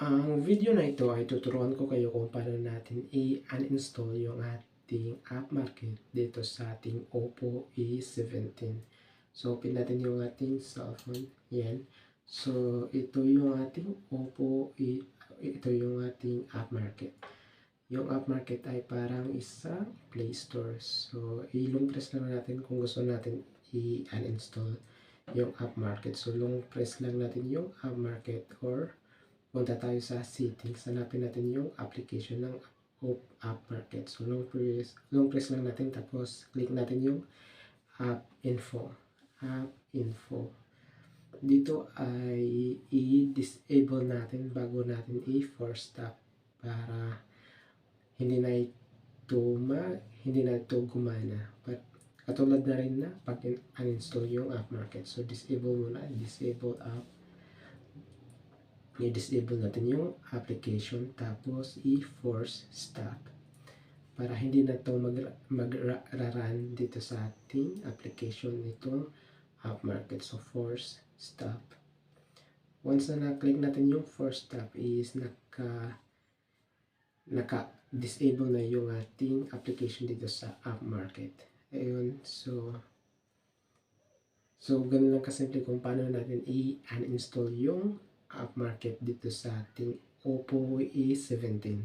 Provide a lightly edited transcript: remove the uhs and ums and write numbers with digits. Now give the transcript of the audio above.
Ang video na ito ay tuturuan ko kayo kung paano natin i-uninstall yung ating app market dito sa ating Oppo A17. So, open natin yung ating cellphone. Yan. So, ito yung ating ito yung ating app market. Yung app market ay parang isang Play Store. So, long press lang natin kung gusto natin i-uninstall yung app market. So, long press lang natin yung app market or punta tayo sa settings, hanapin natin yung application ng app market. So long press lang natin, tapos click natin yung app info. Dito ay i-disable natin bago natin i-force stop para hindi na ito gumana. But katulad na rin na pag uninstall yung app market. So disable muna, disable app. I-disable natin yung application, tapos i-force stop para hindi na ito mag-run dito sa ating application nito app market. So force stop. Once na na-click natin yung force stop is naka-disable na yung ating application dito sa app market. Ayun, so ganun lang kasimple kung paano natin i-uninstall yung app market dito sa ating Oppo A17.